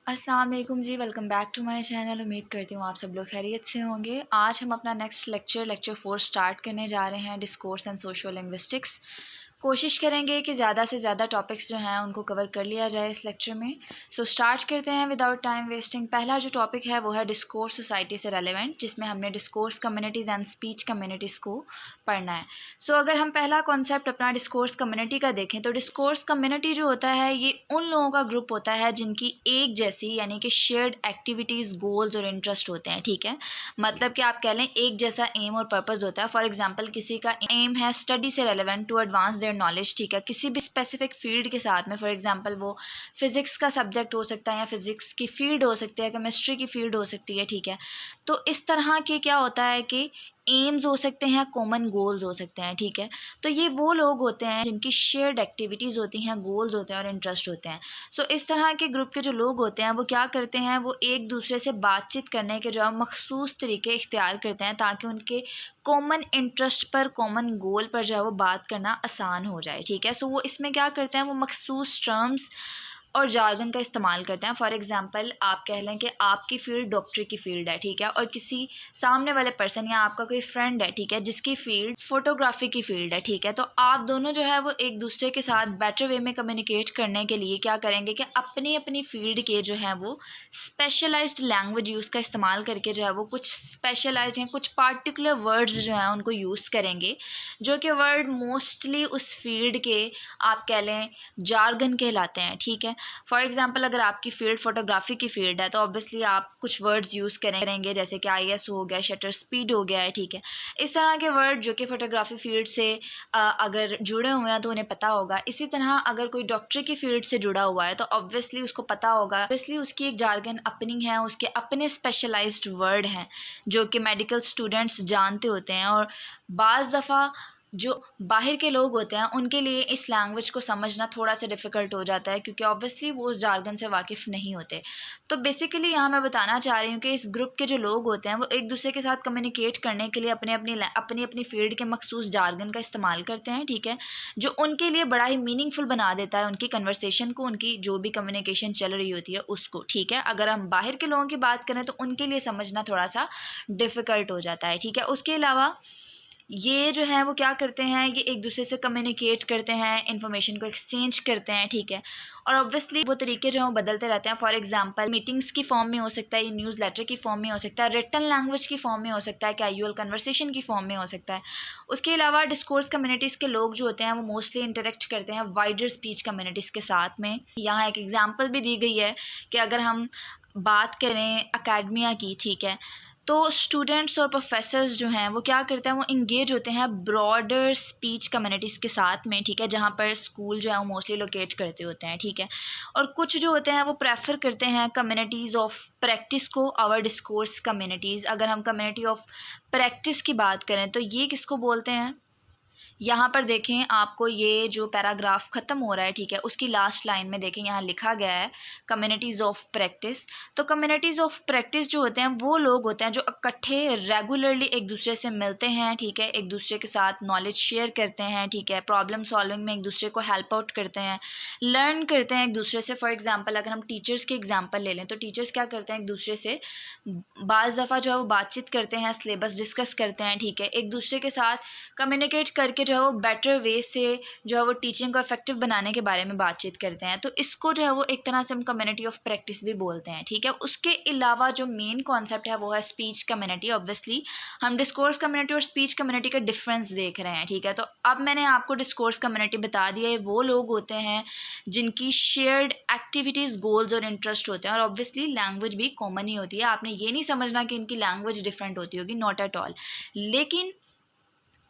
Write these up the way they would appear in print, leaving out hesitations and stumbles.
अस्सलाम वालेकुम जी, welcome back to my channel. उम्मीद करती हूँ आप सब लोग खैरियत से होंगे। आज हम अपना नेक्स्ट लेक्चर 4 स्टार्ट करने जा रहे हैं, डिस्कोर्स एंड सोशल लिंग्विस्टिक्स। कोशिश करेंगे कि ज़्यादा से ज़्यादा टॉपिक्स जो हैं उनको कवर कर लिया जाए इस लेक्चर में। सो स्टार्ट करते हैं विदाउट टाइम वेस्टिंग। पहला जो टॉपिक है वो है डिस्कोर्स सोसाइटी से रेलेवेंट, जिसमें हमने discourse communities and speech communities को पढ़ना है। सो अगर हम पहला कॉन्सेप्ट अपना डिस्कोर्स कम्युनिटी का देखें तो डिस्कोर्स कम्युनिटी जो होता है ये उन लोगों का ग्रुप होता है जिनकी एक जैसी यानी कि शेयर्ड एक्टिविटीज़, गोल्स और इंटरेस्ट होते हैं। ठीक है, मतलब कि आप कह लें एक जैसा एम और पर्पज़ होता है। फॉर एग्जांपल किसी का एम है स्टडी से relevant to advance their knowledge. ठीक है, किसी भी स्पेसिफिक फील्ड के साथ में, फॉर एग्जांपल वो फिज़िक्स का सब्जेक्ट हो सकता है या फिज़िक्स की फील्ड हो सकती है, केमिस्ट्री की फील्ड हो सकती है। ठीक है, तो इस तरह के क्या होता है कि एम्स हो सकते हैं, कॉमन गोल्स हो सकते हैं। ठीक है, तो ये वो लोग होते हैं जिनकी शेयर्ड एक्टिविटीज़ होती हैं, गोल्स होते हैं और इंटरेस्ट होते हैं। सो इस तरह के ग्रुप के जो लोग होते हैं वो क्या करते हैं, वो एक दूसरे से बातचीत करने के जो है मखसूस तरीके इख्तियार करते हैं ताकि उनके कॉमन इंटरेस्ट पर, कॉमन गोल पर जो है वो बात करना आसान हो जाए। ठीक है, सो वो इसमें क्या करते हैं, वो मखसूस टर्म्स और जार्गन का इस्तेमाल करते हैं। फॉर एग्जांपल आप कह लें कि आपकी फ़ील्ड डॉक्टरी की फ़ील्ड है। ठीक है, और किसी सामने वाले पर्सन या आपका कोई फ्रेंड है, ठीक है, जिसकी फ़ील्ड फ़ोटोग्राफी की फ़ील्ड है। ठीक है, तो आप दोनों जो है वो एक दूसरे के साथ बेटर वे में कम्युनिकेट करने के लिए क्या करेंगे कि अपनी अपनी फ़ील्ड के जो है वो स्पेशलाइज्ड लैंग्वेज यूज़ का इस्तेमाल करके जो है वो कुछ स्पेशलाइज्ड या कुछ पार्टिकुलर वर्ड्स जो हैं उनको यूज़ करेंगे, जो कि वर्ड मोस्टली उस फील्ड के आप कह लें जार्गन कहलाते हैं। ठीक है, फॉर एग्जांपल अगर आपकी फ़ील्ड फ़ोटोग्राफी की फ़ील्ड है तो ऑब्वियसली आप कुछ वर्ड्स यूज़ करेंगे जैसे कि IS हो गया, शटर स्पीड हो गया है। ठीक है, इस तरह के वर्ड जो कि फ़ोटोग्राफी फ़ील्ड से अगर जुड़े हुए हैं तो उन्हें पता होगा। इसी तरह अगर कोई डॉक्टरी की फ़ील्ड से जुड़ा हुआ है तो ऑब्वियसली उसको पता होगा, ऑब्वियसली उसकी एक जार्गन अपनी है, उसके अपने स्पेशलाइज्ड वर्ड हैं जो कि मेडिकल स्टूडेंट्स जानते होते हैं। और बाज़ दफ़ा जो बाहर के लोग होते हैं उनके लिए इस लैंग्वेज को समझना थोड़ा सा डिफ़िकल्ट हो जाता है क्योंकि ऑब्वियसली वो उस जार्गन से वाकिफ़ नहीं होते। तो बेसिकली यहाँ मैं बताना चाह रही हूँ कि इस ग्रुप के जो लोग होते हैं वो एक दूसरे के साथ कम्युनिकेट करने के लिए अपनी अपनी फ़ील्ड के मखसूस जार्गन का इस्तेमाल करते हैं। ठीक है, जो उनके लिए बड़ा ही मीनिंगफुल बना देता है उनकी कन्वर्सेशन को, उनकी जो भी कम्युनिकेशन चल रही होती है उसको। ठीक है, अगर हम बाहर के लोगों की बात करें तो उनके लिए समझना थोड़ा सा डिफ़िकल्ट हो जाता है। ठीक है, उसके अलावा ये जो है वो क्या करते हैं, ये एक दूसरे से कम्युनिकेट करते हैं, इन्फॉर्मेशन को एक्सचेंज करते हैं। ठीक है, और ऑब्वियसली वो तरीके जो हैं वो बदलते रहते हैं। फॉर एग्जांपल मीटिंग्स की फॉर्म में हो सकता है, ये न्यूज़ लेटर की फॉर्म में हो सकता है, रिटन लैंग्वेज की फॉर्म में हो सकता है, कैजुअल कन्वर्सेशन की फॉर्म में हो सकता है। उसके अलावा डिस्कोर्स कम्युनिटीज़ के लोग जो होते हैं वो मोस्टली इंटरेक्ट करते हैं वाइडर स्पीच कम्युनिटीज़ के साथ में। यहाँ एक एग्जाम्पल भी दी गई है कि अगर हम बात करें अकेडमिया की, ठीक है, तो स्टूडेंट्स और प्रोफेसर्स जो हैं वो क्या करते हैं, वो इंगेज होते हैं ब्रॉडर स्पीच कम्युनिटीज़ के साथ में। ठीक है, जहाँ पर स्कूल जो है वो मोस्टली लोकेट करते होते हैं। ठीक है, और कुछ जो होते हैं वो प्रेफर करते हैं कम्युनिटीज़ ऑफ प्रैक्टिस को, आवर डिस्कोर्स कम्युनिटीज़। अगर हम कम्युनिटी ऑफ प्रैक्टिस की बात करें तो ये किसको बोलते हैं, यहाँ पर देखें आपको ये जो पैराग्राफ ख़त्म हो रहा है, ठीक है, उसकी लास्ट लाइन में देखें यहाँ लिखा गया है कम्युनिटीज़ ऑफ प्रैक्टिस। तो कम्युनिटीज़ ऑफ प्रैक्टिस जो होते हैं वो लोग होते हैं जो इकट्ठे रेगुलरली एक दूसरे से मिलते हैं। ठीक है, एक दूसरे के साथ नॉलेज शेयर करते हैं। ठीक है, प्रॉब्लम सॉल्विंग में एक दूसरे को हेल्प आउट करते हैं, लर्न करते हैं एक दूसरे से। फॉर एग्जांपल अगर हम टीचर्स के एग्जांपल ले लें तो टीचर्स क्या करते हैं, एक दूसरे से बाज़ दफ़ा जो है वो बातचीत करते हैं, सिलेबस डिस्कस करते हैं। ठीक है, एक दूसरे के साथ कम्युनिकेट करके जो है वो बेटर वे से जो है वो टीचिंग को इफेक्टिव बनाने के बारे में बातचीत करते हैं। तो इसको जो है वो एक तरह से हम कम्युनिटी ऑफ प्रैक्टिस भी बोलते हैं। ठीक है, उसके अलावा जो मेन कॉन्सेप्ट है वो है स्पीच कम्युनिटी। ऑब्वियसली हम डिस्कोर्स कम्युनिटी और स्पीच कम्युनिटी का डिफरेंस देख रहे हैं। ठीक है, तो अब मैंने आपको डिस्कोर्स कम्युनिटी बता दिया है, वो लोग होते हैं जिनकी शेयर्ड एक्टिविटीज़, गोल्स और इंटरेस्ट होते हैं, और ऑब्वियसली लैंग्वेज भी कॉमन ही होती है। आपने ये नहीं समझना कि इनकी लैंग्वेज डिफरेंट होती होगी, नॉट एट ऑल। लेकिन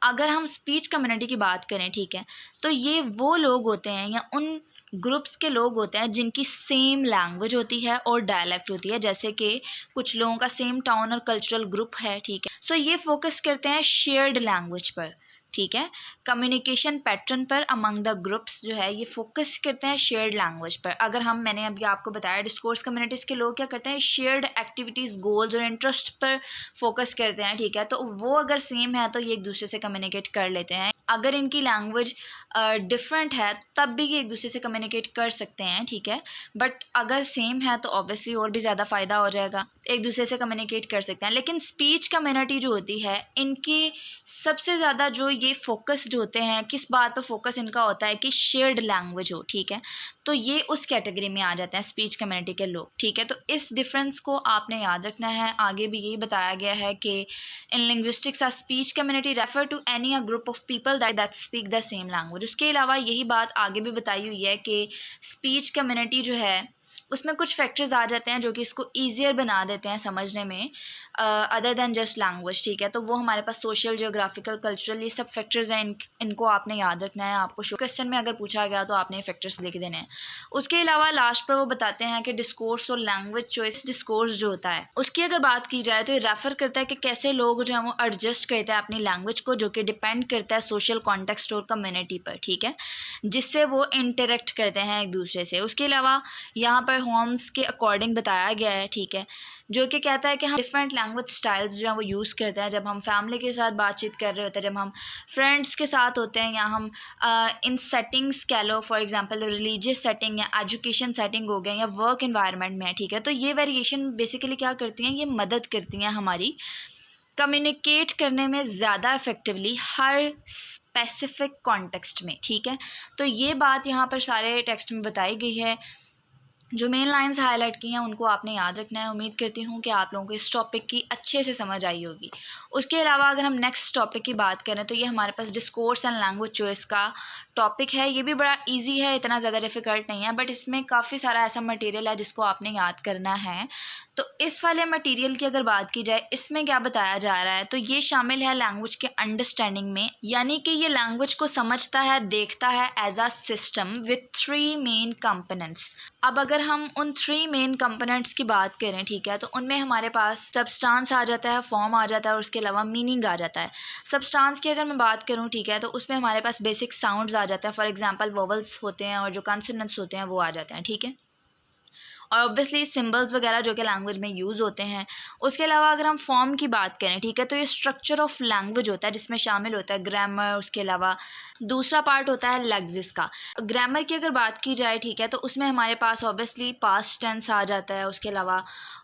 अगर हम स्पीच कम्युनिटी की बात करें, ठीक है, तो ये वो लोग होते हैं या उन ग्रुप्स के लोग होते हैं जिनकी सेम लैंग्वेज होती है और डायलेक्ट होती है। जैसे कि कुछ लोगों का सेम टाउन और कल्चरल ग्रुप है। ठीक है, सो ये फोकस करते हैं शेयर्ड लैंग्वेज पर। ठीक है, कम्युनिकेशन पैटर्न पर अमंग द ग्रुप्स जो है ये फोकस करते हैं शेयर्ड लैंग्वेज पर। अगर हम, मैंने अभी आपको बताया डिस्कोर्स कम्युनिटीज़ के लोग क्या करते हैं, शेयर्ड एक्टिविटीज़, गोल्स और इंटरेस्ट पर फोकस करते हैं। ठीक है, तो वो अगर सेम है तो ये एक दूसरे से कम्युनिकेट कर लेते हैं। अगर इनकी लैंग्वेज डिफरेंट है तब भी ये एक दूसरे से कम्युनिकेट कर सकते हैं, ठीक है। बट अगर सेम है तो ऑब्वियसली और भी ज़्यादा फ़ायदा हो जाएगा, एक दूसरे से कम्युनिकेट कर सकते हैं। लेकिन स्पीच कम्युनिटी जो होती है, इनकी सबसे ज़्यादा जो ये फोकस्ड होते हैं, किस बात पर फोकस इनका होता है कि शेयर्ड लैंग्वेज हो, ठीक है। तो ये उस कैटेगरी में आ जाते हैं स्पीच कम्युनिटी के लोग, ठीक है। तो इस डिफरेंस को आपने याद रखना है। आगे भी यही बताया गया है कि in linguistics a speech community refer to any a group of people that speak the same language. उसके अलावा यही बात आगे भी बताई हुई है कि स्पीच कम्युनिटी जो है उसमें कुछ फैक्टर्स आ जाते हैं जो कि इसको ईजियर बना देते हैं समझने में, अदर दैन जस्ट लैंग्वेज, ठीक है। तो वो हमारे पास सोशल, जियोग्राफिकल, कल्चरल, ये सब फैक्टर्स हैं। इनको आपने याद रखना है। आपको क्वेश्चन में अगर पूछा गया तो आपने फैक्टर्स लिख देने हैं। उसके अलावा लास्ट पर वो बताते हैं कि डिस्कोर्स और लैंग्वेज चॉइस। डिस्कोर्स जो होता है उसकी अगर बात की जाए तो ये रेफर करता है कि कैसे लोग जो है वो एडजस्ट करते हैं अपनी लैंग्वेज को, जो कि डिपेंड करता है सोशल कॉन्टेक्स्ट और कम्युनिटी पर, ठीक है, जिससे वो इंटरेक्ट करते हैं एक दूसरे से। उसके अलावा यहाँ पर होम्स के अकॉर्डिंग बताया गया है, ठीक है, जो कि कहता है कि हम डिफरेंट लैंग्वेज स्टाइल्स जो हैं वो यूज़ करते हैं जब हम फैमिली के साथ बातचीत कर रहे होते हैं, जब हम फ्रेंड्स के साथ होते हैं, या हम इन सेटिंग्स कह लो, फॉर एग्जांपल रिलीजियस सेटिंग या एजुकेशन सेटिंग हो गए या वर्क एनवायरनमेंट में है, ठीक है। तो ये वेरिएशन बेसिकली क्या करती हैं, ये मदद करती हैं हमारी कम्युनिकेट करने में ज़्यादा इफ़ेक्टिवली हर स्पेसिफिक कॉन्टेक्स्ट में, ठीक है। तो ये बात यहाँ पर सारे टेक्स्ट में बताई गई है। जो मेन लाइंस हाईलाइट की हैं उनको आपने याद रखना है। उम्मीद करती हूँ कि आप लोगों को इस टॉपिक की अच्छे से समझ आई होगी। उसके अलावा अगर हम नेक्स्ट टॉपिक की बात करें तो ये हमारे पास डिस्कोर्स एंड लैंग्वेज चॉइस का टॉपिक है। ये भी बड़ा इजी है, इतना ज़्यादा डिफ़िकल्ट नहीं है, बट इसमें काफ़ी सारा ऐसा मटेरियल है जिसको आपने याद करना है। तो इस वाले मटेरियल की अगर बात की जाए, इसमें क्या बताया जा रहा है, तो ये शामिल है लैंग्वेज के अंडरस्टैंडिंग में, यानी कि ये लैंग्वेज को समझता है, देखता है as a system with 3 main components. अब अगर हम उन 3 मेन कंपोनेंट्स की बात करें, ठीक है, तो उनमें हमारे पास सब्सटेंस आ जाता है, फॉर्म आ जाता है और उसके अलावा मीनिंग आ जाता है। सब्सटेंस की अगर मैं बात करूं, ठीक है, तो उसमें हमारे पास बेसिक साउंड्स आ जाते हैं, फॉर एग्जांपल वोवल्स होते हैं और जो कॉन्सोनेंट्स होते हैं वो आ जाते हैं, ठीक है, और ऑब्वियसली सिंबल्स वगैरह जो कि लैंग्वेज में यूज़ होते हैं। उसके अलावा अगर हम फॉर्म की बात करें, ठीक है, तो ये स्ट्रक्चर ऑफ लैंग्वेज होता है जिसमें शामिल होता है ग्रामर। उसके अलावा दूसरा पार्ट होता है लेक्सिस का। ग्रामर की अगर बात की जाए, ठीक है, तो उसमें हमारे पास ऑब्वियसली पास्ट टेंस आ जाता है, उसके अलावा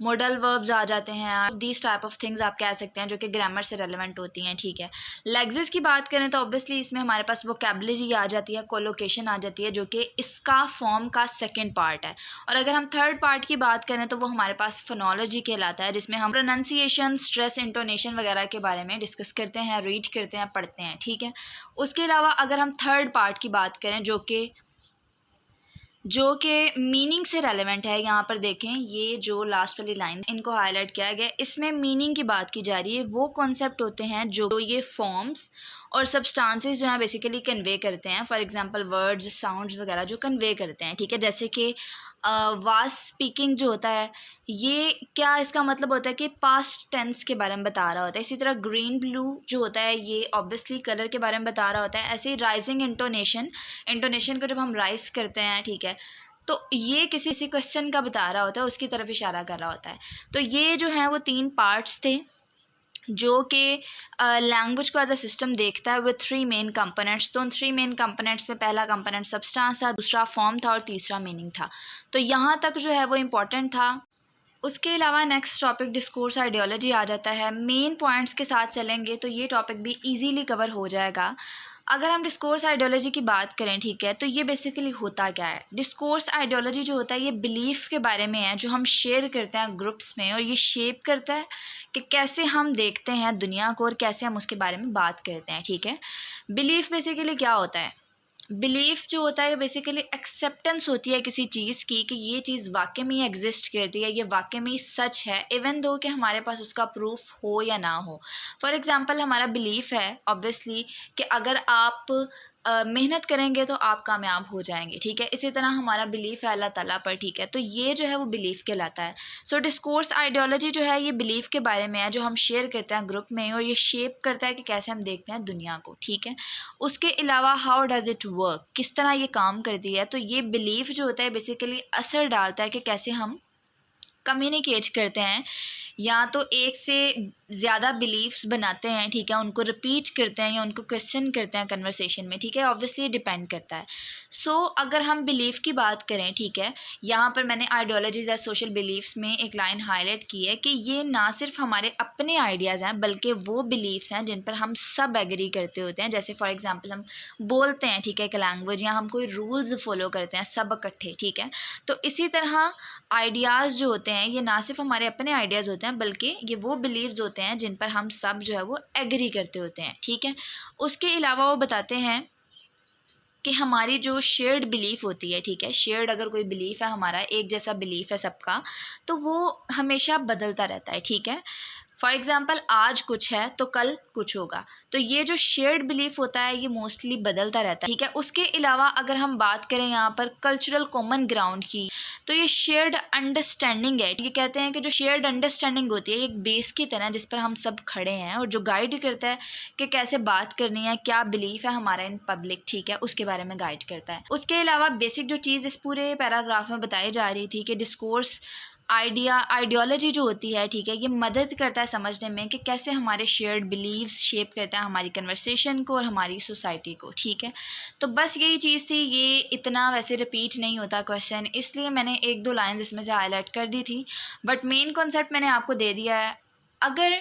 मॉडल वर्ब्स आ जाते हैं, दीज टाइप ऑफ थिंग्स आप कह सकते हैं जो कि ग्रामर से रेलेवेंट होती हैं, ठीक है। लेक्सिस की बात करें तो ऑब्वियसली इसमें हमारे पास वोकैबुलरी आ जाती है, कोलोकेशन आ जाती है, जो कि इसका फॉर्म का सेकेंड पार्ट है। और अगर हम थर्ड पार्ट की बात करें तो वो हमारे पास फोनोलॉजी कहलाता है, जिसमें हम प्रोनाउंसिएशन, स्ट्रेस, इंटोनेशन वगैरह के बारे में डिस्कस करते हैं, रीड करते हैं, पढ़ते हैं, ठीक है। उसके अलावा अगर हम थर्ड पार्ट की बात करें जो कि मीनिंग से रेलेवेंट है, यहाँ पर देखें ये जो लास्ट वाली लाइन इनको हाईलाइट किया गया, इसमें मीनिंग की बात की जा रही है। वो कॉन्सेप्ट होते हैं जो ये फॉर्म्स और सब्सटेंसेस जो हैं बेसिकली कन्वे करते हैं, फॉर एग्जांपल वर्ड्स, साउंड्स वगैरह जो कन्वे करते हैं, ठीक है। जैसे कि वास्ट स्पीकिंग जो होता है, ये क्या इसका मतलब होता है कि पास्ट टेंस के बारे में बता रहा होता है। इसी तरह ग्रीन ब्लू जो होता है ये ऑब्वियसली कलर के बारे में बता रहा होता है। ऐसे ही राइजिंग इंटोनेशन को जब हम राइज करते हैं, ठीक है, तो ये किसी क्वेश्चन का बता रहा होता है, उसकी तरफ इशारा कर रहा होता है। तो ये जो है वो 3 पार्ट्स थे जो कि लैंग्वेज को एज अ सिस्टम देखता है विद 3 मेन कंपोनेंट्स। तो उन 3 मेन कंपोनेंट्स में पहला कंपोनेंट सब्सटेंस था, दूसरा फॉर्म था और तीसरा मीनिंग था। तो यहाँ तक जो है वो इम्पॉर्टेंट था। उसके अलावा नेक्स्ट टॉपिक डिस्कोर्स आइडियोलॉजी आ जाता है। मेन पॉइंट्स के साथ चलेंगे तो ये टॉपिक भी इजीली कवर हो जाएगा। अगर हम डिस्कोर्स आइडियोलॉजी की बात करें, ठीक है, तो ये बेसिकली होता क्या है। डिस्कोर्स आइडियोलॉजी जो होता है ये बिलीफ के बारे में है जो हम शेयर करते हैं ग्रुप्स में, और ये शेप करता है कि कैसे हम देखते हैं दुनिया को और कैसे हम उसके बारे में बात करते हैं, ठीक है। बिलीफ बेसिकली क्या होता है, बिलीफ जो होता है बेसिकली एक्सेप्टेंस होती है किसी चीज़ की कि ये चीज़ वाकई में एग्जिस्ट करती है, ये वाकई में सच है, इवन दो कि हमारे पास उसका प्रूफ हो या ना हो। फॉर एग्जांपल हमारा बिलीफ है ऑब्वियसली कि अगर आप मेहनत करेंगे तो आप कामयाब हो जाएंगे, ठीक है। इसी तरह हमारा बिलीफ है अल्लाह ताला पर, ठीक है, तो ये जो है वो बिलीफ कहलाता है। सो डिस्कोर्स आइडियोलॉजी जो है ये बिलीफ के बारे में है जो हम शेयर करते हैं ग्रुप में, और ये शेप करता है कि कैसे हम देखते हैं दुनिया को, ठीक है। उसके अलावा हाउ डज़ इट वर्क, किस तरह ये काम करती है, तो ये बिलीफ जो होता है बेसिकली असर डालता है कि कैसे हम कम्युनिकेट करते हैं, या तो एक से ज़्यादा बिलीव्स बनाते हैं, ठीक है, उनको रिपीट करते हैं या उनको क्वेश्चन करते हैं कन्वर्सेशन में, ठीक है, ऑब्वियसली डिपेंड करता है। सो अगर हम बिलीव की बात करें, ठीक है, यहाँ पर मैंने आइडियोलॉजीज़ एज सोशल बिलीव्स में एक लाइन हाईलाइट की है कि ये ना सिर्फ हमारे अपने आइडियाज़ हैं बल्कि वो बिलीव्स हैं जिन पर हम सब एग्री करते होते हैं। जैसे फॉर एग्जांपल हम बोलते हैं, ठीक है, एक लैंग्वेज, या हम कोई रूल्स फॉलो करते हैं सब इकट्ठे, ठीक है, तो इसी तरह आइडियाज़ जो होते हैं ये ना सिर्फ हमारे अपने आइडियाज़ होते हैं बल्कि ये वो बिलीव्स होते हैं जिन पर हम सब जो है वो एग्री करते होते हैं, ठीक है। उसके अलावा वो बताते हैं कि हमारी जो शेयर्ड बिलीफ होती है, ठीक है, शेयर्ड अगर कोई बिलीफ है हमारा, एक जैसा बिलीफ है सबका, तो वो हमेशा बदलता रहता है, ठीक है। फॉर एग्ज़ाम्पल आज कुछ है तो कल कुछ होगा, तो ये जो शेयर्ड बिलीफ होता है ये मोस्टली बदलता रहता है, ठीक है। उसके अलावा अगर हम बात करें यहाँ पर कल्चरल कॉमन ग्राउंड की, तो ये शेयर्ड अंडरस्टैंडिंग है। ये कहते हैं कि जो शेयर्ड अंडरस्टैंडिंग होती है एक बेस की तरह जिस पर हम सब खड़े हैं और जो गाइड करता है कि कैसे बात करनी है, क्या बिलीफ है हमारा इन पब्लिक, ठीक है, उसके बारे में गाइड करता है। उसके अलावा बेसिक जो चीज़ इस पूरे पैराग्राफ में बताई जा रही थी कि डिस्कोर्स आइडियोलॉजी जो होती है, ठीक है, ये मदद करता है समझने में कि कैसे हमारे शेयर्ड बिलीव्स शेप करता है हमारी कन्वर्सेशन को और हमारी सोसाइटी को, ठीक है। तो बस यही चीज़ थी, ये इतना वैसे रिपीट नहीं होता क्वेश्चन, इसलिए मैंने एक दो लाइंस इसमें से हाईलाइट कर दी थी, बट मेन कॉन्सेप्ट मैंने आपको दे दिया है। अगर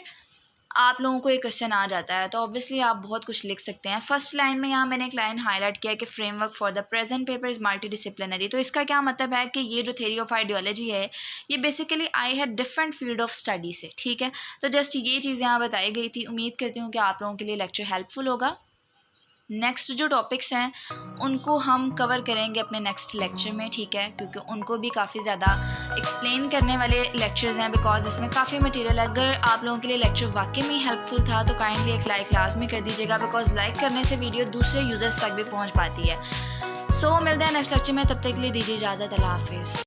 आप लोगों को एक क्वेश्चन आ जाता है तो ऑब्वियसली आप बहुत कुछ लिख सकते हैं। फर्स्ट लाइन में यहाँ मैंने एक लाइन हाईलाइट किया कि framework for the present paper is multi disciplinary. तो इसका क्या मतलब है कि ये जो थ्योरी ऑफ आइडियोलॉजी है ये बेसिकली आई है डिफरेंट फील्ड ऑफ स्टडी से, ठीक है। तो जस्ट ये चीज़ यहाँ बताई गई थी। उम्मीद करती हूँ कि आप लोगों के लिए लेक्चर हेल्पफुल होगा। नेक्स्ट जो टॉपिक्स हैं उनको हम कवर करेंगे अपने नेक्स्ट लेक्चर में, ठीक है, क्योंकि उनको भी काफ़ी ज़्यादा एक्सप्लेन करने वाले लेक्चर्स हैं बिकॉज इसमें काफ़ी मटेरियल है। अगर आप लोगों के लिए लेक्चर वाकई में हेल्पफुल था तो काइंडली एक लाइक लाजमी कर दीजिएगा बिकॉज लाइक करने से वीडियो दूसरे यूज़र्स तक भी पहुंच पाती है। सो मिलते हैं नेक्स्ट लेक्चर में, तब तक के लिए दीजिए इजाज़त। अल्लाह हाफिज़।